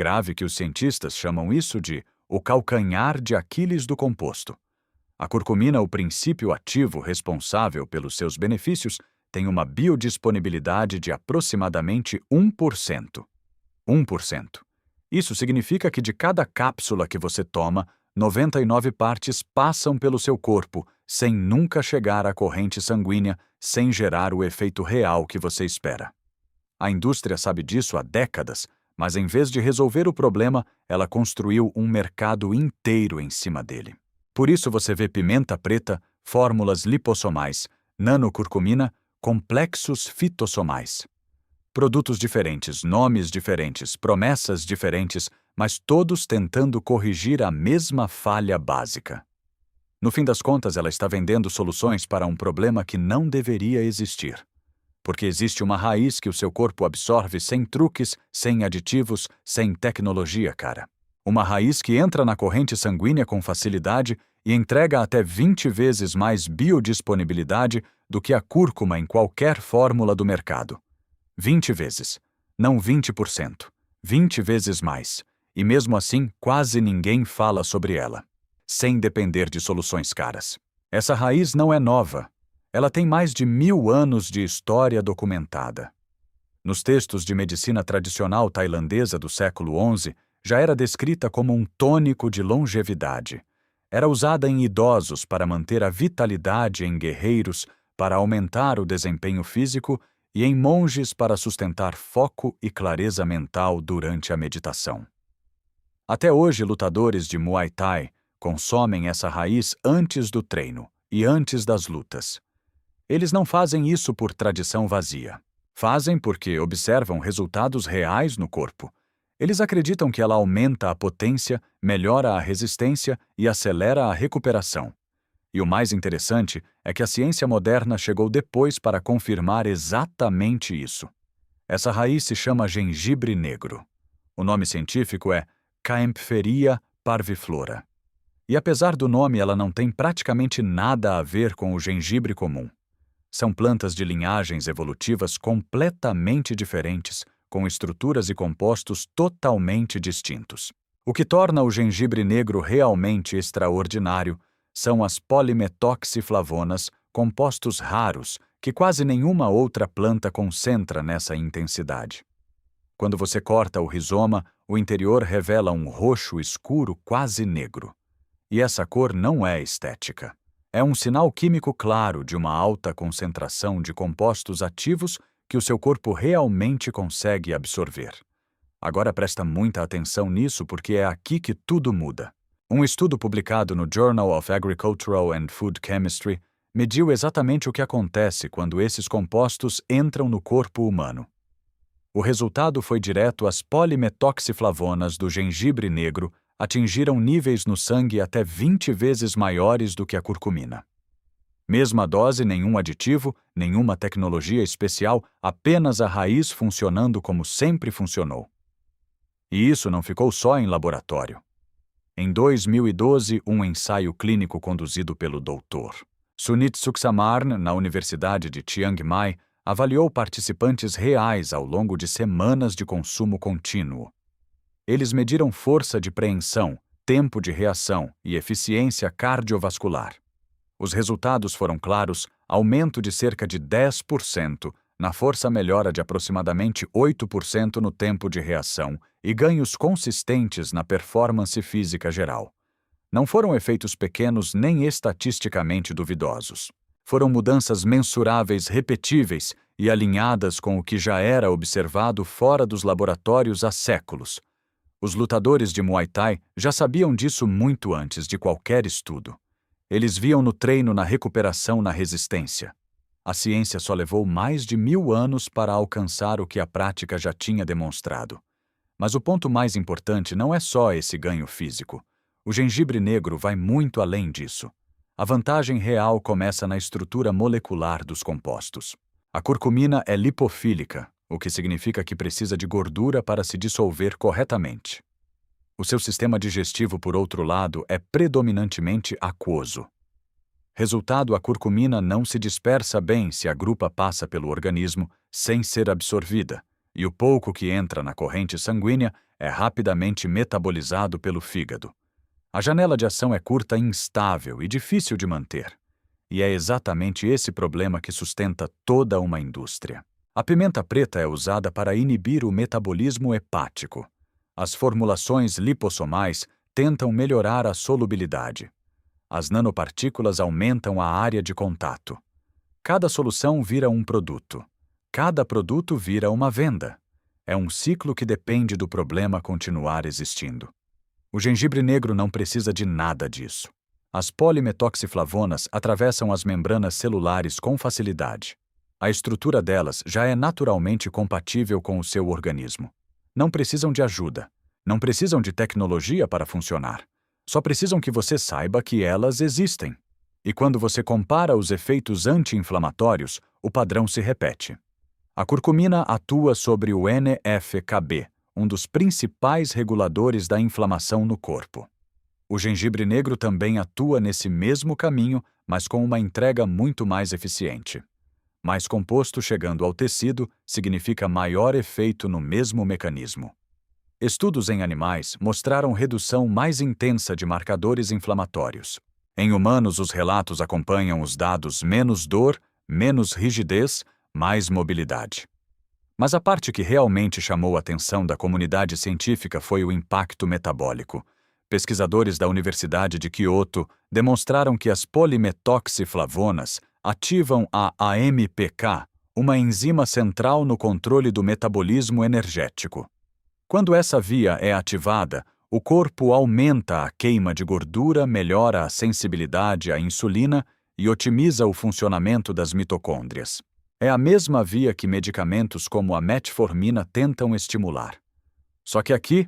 Grave que os cientistas chamam isso de o calcanhar de Aquiles do composto. A curcumina, o princípio ativo responsável pelos seus benefícios, tem uma biodisponibilidade de aproximadamente 1%. 1%. Isso significa que de cada cápsula que você toma, 99 partes passam pelo seu corpo, sem nunca chegar à corrente sanguínea, sem gerar o efeito real que você espera. A indústria sabe disso há décadas, mas em vez de resolver o problema, ela construiu um mercado inteiro em cima dele. Por isso você vê pimenta preta, fórmulas lipossomais, nanocurcumina, complexos fitossomais. Produtos diferentes, nomes diferentes, promessas diferentes, mas todos tentando corrigir a mesma falha básica. No fim das contas, ela está vendendo soluções para um problema que não deveria existir. Porque existe uma raiz que o seu corpo absorve sem truques, sem aditivos, sem tecnologia, cara. Uma raiz que entra na corrente sanguínea com facilidade e entrega até 20 vezes mais biodisponibilidade do que a cúrcuma em qualquer fórmula do mercado. 20 vezes. Não 20%. 20 vezes mais. E mesmo assim, quase ninguém fala sobre ela. Sem depender de soluções caras. Essa raiz não é nova. Ela tem mais de 1000 anos de história documentada. Nos textos de medicina tradicional tailandesa do século XI, já era descrita como um tônico de longevidade. Era usada em idosos para manter a vitalidade em guerreiros, para aumentar o desempenho físico e em monges para sustentar foco e clareza mental durante a meditação. Até hoje, lutadores de Muay Thai consomem essa raiz antes do treino e antes das lutas. Eles não fazem isso por tradição vazia. Fazem porque observam resultados reais no corpo. Eles acreditam que ela aumenta a potência, melhora a resistência e acelera a recuperação. E o mais interessante é que a ciência moderna chegou depois para confirmar exatamente isso. Essa raiz se chama gengibre negro. O nome científico é Caempferia parviflora. E apesar do nome, ela não tem praticamente nada a ver com o gengibre comum. São plantas de linhagens evolutivas completamente diferentes, com estruturas e compostos totalmente distintos. O que torna o gengibre negro realmente extraordinário são as polimetoxiflavonas, compostos raros que quase nenhuma outra planta concentra nessa intensidade. Quando você corta o rizoma, o interior revela um roxo escuro quase negro. E essa cor não é estética. É um sinal químico claro de uma alta concentração de compostos ativos que o seu corpo realmente consegue absorver. Agora presta muita atenção nisso porque é aqui que tudo muda. Um estudo publicado no Journal of Agricultural and Food Chemistry mediu exatamente o que acontece quando esses compostos entram no corpo humano. O resultado foi direto: as polimetoxiflavonas do gengibre negro atingiram níveis no sangue até 20 vezes maiores do que a curcumina. Mesma dose, nenhum aditivo, nenhuma tecnologia especial, apenas a raiz funcionando como sempre funcionou. E isso não ficou só em laboratório. Em 2012, um ensaio clínico conduzido pelo Dr. Sunit Suksamarn, na Universidade de Chiang Mai, avaliou participantes reais ao longo de semanas de consumo contínuo. Eles mediram força de preensão, tempo de reação e eficiência cardiovascular. Os resultados foram claros: aumento de cerca de 10% na força, melhora de aproximadamente 8% no tempo de reação e ganhos consistentes na performance física geral. Não foram efeitos pequenos nem estatisticamente duvidosos. Foram mudanças mensuráveis, repetíveis e alinhadas com o que já era observado fora dos laboratórios há séculos. Os lutadores de Muay Thai já sabiam disso muito antes de qualquer estudo. Eles viam no treino, na recuperação, na resistência. A ciência só levou mais de 1000 anos para alcançar o que a prática já tinha demonstrado. Mas o ponto mais importante não é só esse ganho físico. O gengibre negro vai muito além disso. A vantagem real começa na estrutura molecular dos compostos. A curcumina é lipofílica, o que significa que precisa de gordura para se dissolver corretamente. O seu sistema digestivo, por outro lado, é predominantemente aquoso. Resultado: a curcumina não se dispersa bem se a grupa passa pelo organismo sem ser absorvida, e o pouco que entra na corrente sanguínea é rapidamente metabolizado pelo fígado. A janela de ação é curta e instável e difícil de manter. E é exatamente esse problema que sustenta toda uma indústria. A pimenta preta é usada para inibir o metabolismo hepático. As formulações lipossomais tentam melhorar a solubilidade. As nanopartículas aumentam a área de contato. Cada solução vira um produto. Cada produto vira uma venda. É um ciclo que depende do problema continuar existindo. O gengibre negro não precisa de nada disso. As polimetoxiflavonas atravessam as membranas celulares com facilidade. A estrutura delas já é naturalmente compatível com o seu organismo. Não precisam de ajuda. Não precisam de tecnologia para funcionar. Só precisam que você saiba que elas existem. E quando você compara os efeitos anti-inflamatórios, o padrão se repete. A curcumina atua sobre o NF-κB, um dos principais reguladores da inflamação no corpo. O gengibre negro também atua nesse mesmo caminho, mas com uma entrega muito mais eficiente. Mais composto chegando ao tecido significa maior efeito no mesmo mecanismo. Estudos em animais mostraram redução mais intensa de marcadores inflamatórios. Em humanos, os relatos acompanham os dados menos dor, menos rigidez, mais mobilidade. Mas a parte que realmente chamou a atenção da comunidade científica foi o impacto metabólico. Pesquisadores da Universidade de Kyoto demonstraram que as polimetoxiflavonas ativam a AMPK, uma enzima central no controle do metabolismo energético. Quando essa via é ativada, o corpo aumenta a queima de gordura, melhora a sensibilidade à insulina e otimiza o funcionamento das mitocôndrias. É a mesma via que medicamentos como a metformina tentam estimular. Só que aqui,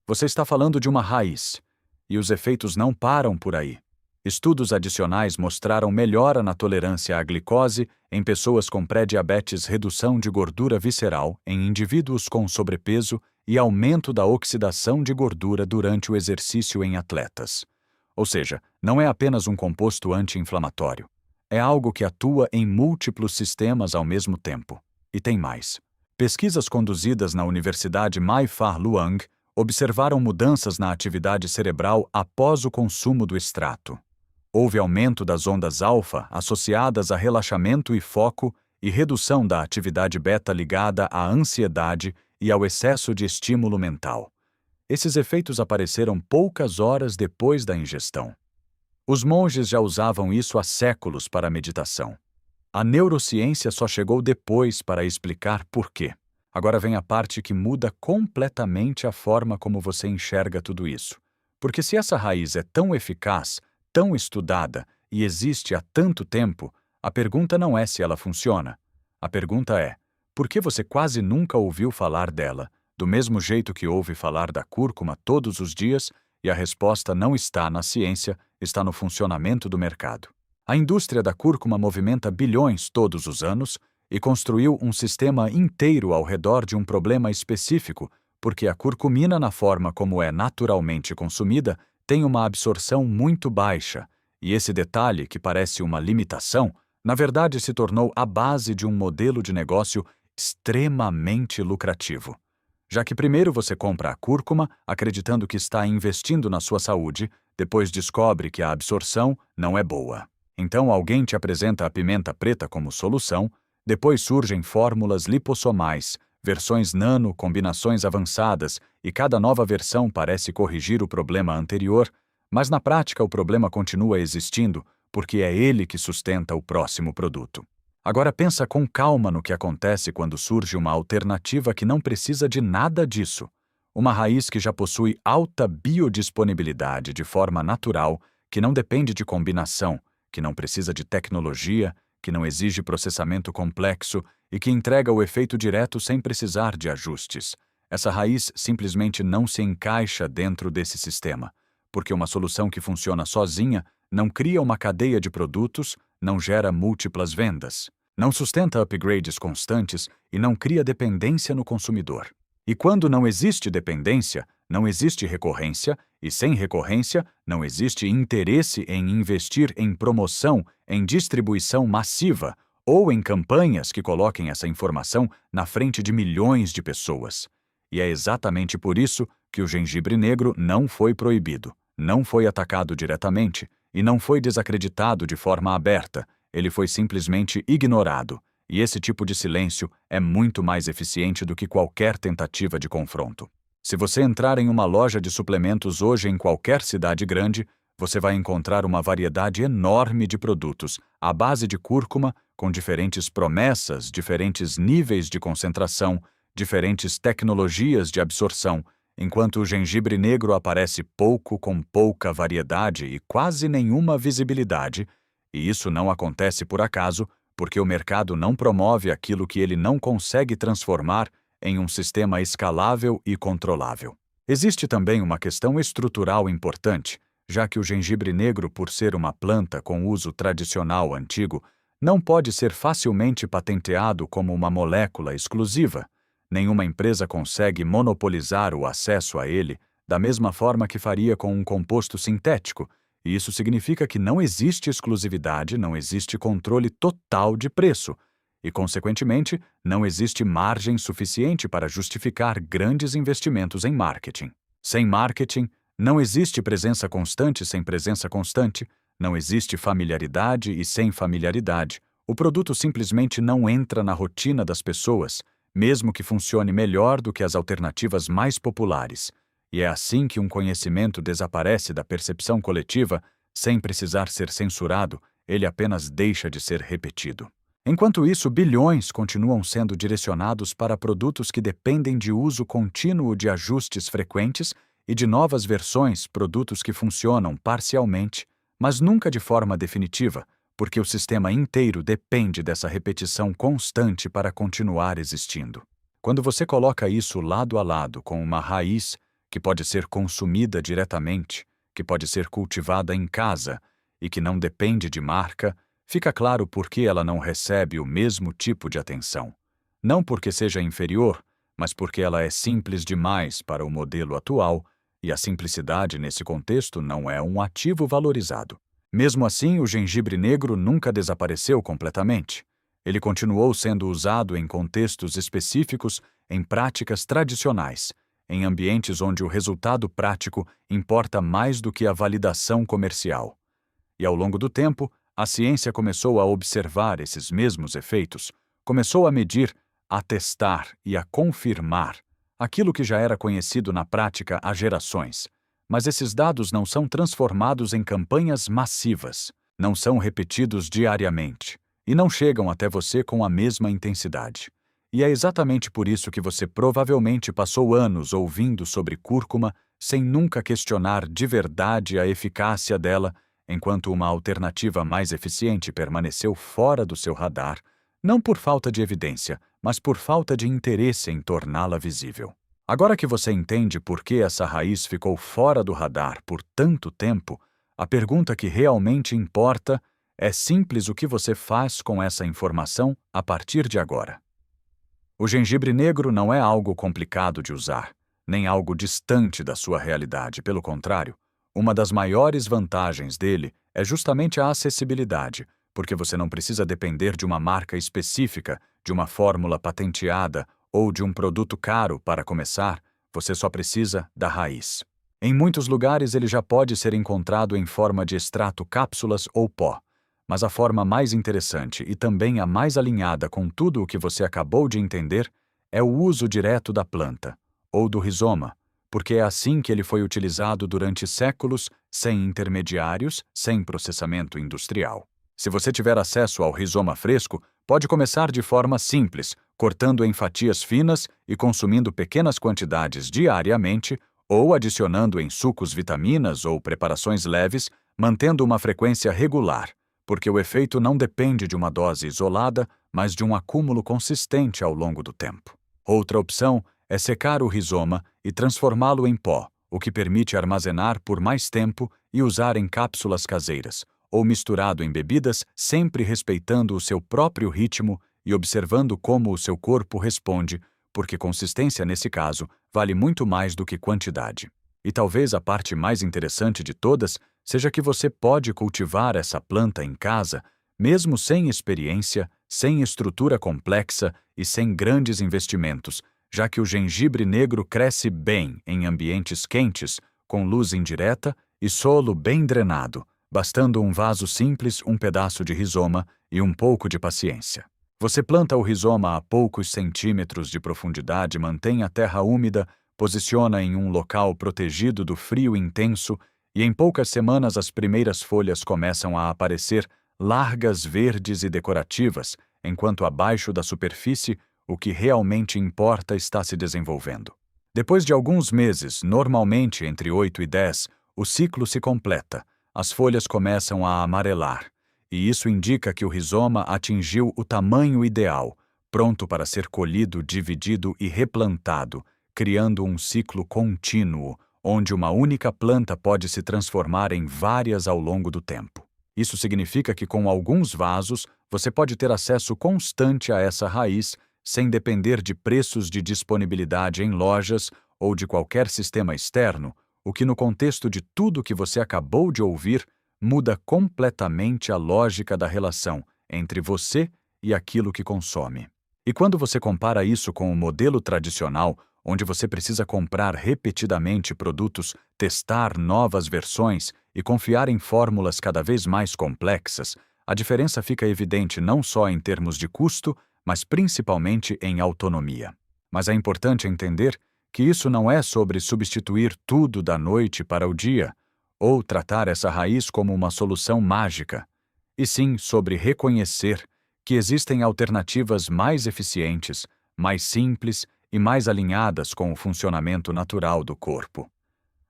você está falando de uma raiz, e os efeitos não param por aí. Estudos adicionais mostraram melhora na tolerância à glicose em pessoas com pré-diabetes, redução de gordura visceral em indivíduos com sobrepeso e aumento da oxidação de gordura durante o exercício em atletas. Ou seja, não é apenas um composto anti-inflamatório. É algo que atua em múltiplos sistemas ao mesmo tempo. E tem mais. Pesquisas conduzidas na Universidade Mai Far Luang observaram mudanças na atividade cerebral após o consumo do extrato. Houve aumento das ondas alfa associadas a relaxamento e foco e redução da atividade beta ligada à ansiedade e ao excesso de estímulo mental. Esses efeitos apareceram poucas horas depois da ingestão. Os monges já usavam isso há séculos para a meditação. A neurociência só chegou depois para explicar por quê. Agora vem a parte que muda completamente a forma como você enxerga tudo isso. Porque se essa raiz é tão eficaz, tão estudada e existe há tanto tempo, a pergunta não é se ela funciona. A pergunta é, por que você quase nunca ouviu falar dela, do mesmo jeito que ouve falar da cúrcuma todos os dias, e a resposta não está na ciência, está no funcionamento do mercado. A indústria da cúrcuma movimenta bilhões todos os anos e construiu um sistema inteiro ao redor de um problema específico, porque a curcumina, na forma como é naturalmente consumida, tem uma absorção muito baixa, e esse detalhe, que parece uma limitação, na verdade se tornou a base de um modelo de negócio extremamente lucrativo. Já que primeiro você compra a cúrcuma acreditando que está investindo na sua saúde, depois descobre que a absorção não é boa. Então alguém te apresenta a pimenta preta como solução, depois surgem fórmulas lipossomais, versões nano, combinações avançadas, e cada nova versão parece corrigir o problema anterior, mas na prática o problema continua existindo, porque é ele que sustenta o próximo produto. Agora pensa com calma no que acontece quando surge uma alternativa que não precisa de nada disso. Uma raiz que já possui alta biodisponibilidade de forma natural, que não depende de combinação, que não precisa de tecnologia, que não exige processamento complexo e que entrega o efeito direto sem precisar de ajustes. Essa raiz simplesmente não se encaixa dentro desse sistema, porque uma solução que funciona sozinha não cria uma cadeia de produtos, não gera múltiplas vendas, não sustenta upgrades constantes e não cria dependência no consumidor. E quando não existe dependência, não existe recorrência, e sem recorrência, não existe interesse em investir em promoção, em distribuição massiva ou em campanhas que coloquem essa informação na frente de milhões de pessoas. E é exatamente por isso que o gengibre negro não foi proibido, não foi atacado diretamente e não foi desacreditado de forma aberta. Ele foi simplesmente ignorado. E esse tipo de silêncio é muito mais eficiente do que qualquer tentativa de confronto. Se você entrar em uma loja de suplementos hoje em qualquer cidade grande, você vai encontrar uma variedade enorme de produtos à base de cúrcuma, com diferentes promessas, diferentes níveis de concentração, diferentes tecnologias de absorção, enquanto o gengibre negro aparece pouco, com pouca variedade e quase nenhuma visibilidade. E isso não acontece por acaso, porque o mercado não promove aquilo que ele não consegue transformar em um sistema escalável e controlável. Existe também uma questão estrutural importante, já que o gengibre negro, por ser uma planta com uso tradicional antigo, não pode ser facilmente patenteado como uma molécula exclusiva. Nenhuma empresa consegue monopolizar o acesso a ele da mesma forma que faria com um composto sintético, e isso significa que não existe exclusividade, não existe controle total de preço, e, consequentemente, não existe margem suficiente para justificar grandes investimentos em marketing. Sem marketing, não existe presença constante sem presença constante, não existe familiaridade e sem familiaridade. O produto simplesmente não entra na rotina das pessoas, mesmo que funcione melhor do que as alternativas mais populares. E é assim que um conhecimento desaparece da percepção coletiva, sem precisar ser censurado, ele apenas deixa de ser repetido. Enquanto isso, bilhões continuam sendo direcionados para produtos que dependem de uso contínuo de ajustes frequentes e de novas versões, produtos que funcionam parcialmente, mas nunca de forma definitiva, porque o sistema inteiro depende dessa repetição constante para continuar existindo. Quando você coloca isso lado a lado com uma raiz que pode ser consumida diretamente, que pode ser cultivada em casa e que não depende de marca, fica claro por que ela não recebe o mesmo tipo de atenção. Não porque seja inferior, mas porque ela é simples demais para o modelo atual, e a simplicidade nesse contexto não é um ativo valorizado. Mesmo assim, o gengibre negro nunca desapareceu completamente. Ele continuou sendo usado em contextos específicos, em práticas tradicionais, em ambientes onde o resultado prático importa mais do que a validação comercial. E ao longo do tempo, a ciência começou a observar esses mesmos efeitos, começou a medir, a testar e a confirmar aquilo que já era conhecido na prática há gerações. Mas esses dados não são transformados em campanhas massivas, não são repetidos diariamente e não chegam até você com a mesma intensidade. E é exatamente por isso que você provavelmente passou anos ouvindo sobre cúrcuma sem nunca questionar de verdade a eficácia dela, enquanto uma alternativa mais eficiente permaneceu fora do seu radar, não por falta de evidência, mas por falta de interesse em torná-la visível. Agora que você entende por que essa raiz ficou fora do radar por tanto tempo, a pergunta que realmente importa é simples: o que você faz com essa informação a partir de agora? O gengibre negro não é algo complicado de usar, nem algo distante da sua realidade. Pelo contrário, uma das maiores vantagens dele é justamente a acessibilidade, porque você não precisa depender de uma marca específica, de uma fórmula patenteada ou de um produto caro para começar, você só precisa da raiz. Em muitos lugares ele já pode ser encontrado em forma de extrato, cápsulas ou pó. Mas a forma mais interessante e também a mais alinhada com tudo o que você acabou de entender é o uso direto da planta, ou do rizoma, porque é assim que ele foi utilizado durante séculos, sem intermediários, sem processamento industrial. Se você tiver acesso ao rizoma fresco, pode começar de forma simples, cortando em fatias finas e consumindo pequenas quantidades diariamente, ou adicionando em sucos vitaminas ou preparações leves, mantendo uma frequência regular, porque o efeito não depende de uma dose isolada, mas de um acúmulo consistente ao longo do tempo. Outra opção é secar o rizoma e transformá-lo em pó, o que permite armazenar por mais tempo e usar em cápsulas caseiras, ou misturado em bebidas, sempre respeitando o seu próprio ritmo e observando como o seu corpo responde, porque consistência nesse caso vale muito mais do que quantidade. E talvez a parte mais interessante de todas seja que você pode cultivar essa planta em casa, mesmo sem experiência, sem estrutura complexa e sem grandes investimentos, já que o gengibre negro cresce bem em ambientes quentes, com luz indireta e solo bem drenado, bastando um vaso simples, um pedaço de rizoma e um pouco de paciência. Você planta o rizoma a poucos centímetros de profundidade, mantém a terra úmida, posiciona em um local protegido do frio intenso e em poucas semanas as primeiras folhas começam a aparecer largas, verdes e decorativas, enquanto abaixo da superfície o que realmente importa está se desenvolvendo. Depois de alguns meses, normalmente entre 8 e 10, o ciclo se completa, as folhas começam a amarelar, e isso indica que o rizoma atingiu o tamanho ideal, pronto para ser colhido, dividido e replantado, criando um ciclo contínuo, onde uma única planta pode se transformar em várias ao longo do tempo. Isso significa que com alguns vasos, você pode ter acesso constante a essa raiz, sem depender de preços de disponibilidade em lojas ou de qualquer sistema externo, o que no contexto de tudo que você acabou de ouvir, muda completamente a lógica da relação entre você e aquilo que consome. E quando você compara isso com o modelo tradicional, onde você precisa comprar repetidamente produtos, testar novas versões e confiar em fórmulas cada vez mais complexas, a diferença fica evidente não só em termos de custo, mas principalmente em autonomia. Mas é importante entender que isso não é sobre substituir tudo da noite para o dia, ou tratar essa raiz como uma solução mágica, e sim sobre reconhecer que existem alternativas mais eficientes, mais simples e mais alinhadas com o funcionamento natural do corpo.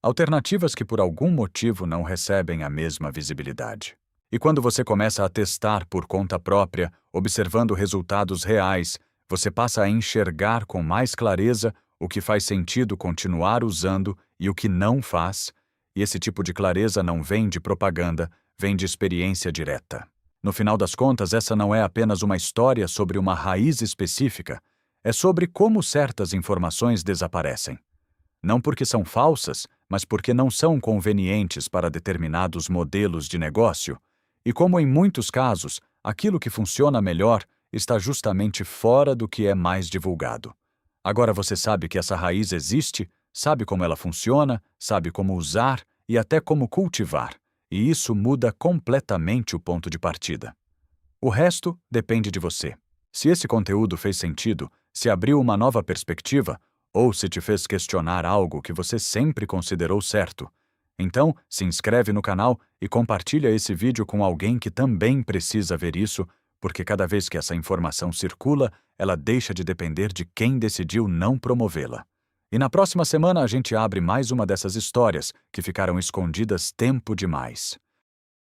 Alternativas que por algum motivo não recebem a mesma visibilidade. E quando você começa a testar por conta própria, observando resultados reais, você passa a enxergar com mais clareza o que faz sentido continuar usando e o que não faz, e esse tipo de clareza não vem de propaganda, vem de experiência direta. No final das contas, essa não é apenas uma história sobre uma raiz específica, é sobre como certas informações desaparecem. Não porque são falsas, mas porque não são convenientes para determinados modelos de negócio, e como em muitos casos, aquilo que funciona melhor está justamente fora do que é mais divulgado. Agora você sabe que essa raiz existe, sabe como ela funciona, sabe como usar e até como cultivar, e isso muda completamente o ponto de partida. O resto depende de você. Se esse conteúdo fez sentido, se abriu uma nova perspectiva, ou se te fez questionar algo que você sempre considerou certo, então se inscreve no canal e compartilha esse vídeo com alguém que também precisa ver isso, porque cada vez que essa informação circula, ela deixa de depender de quem decidiu não promovê-la. E na próxima semana a gente abre mais uma dessas histórias que ficaram escondidas tempo demais.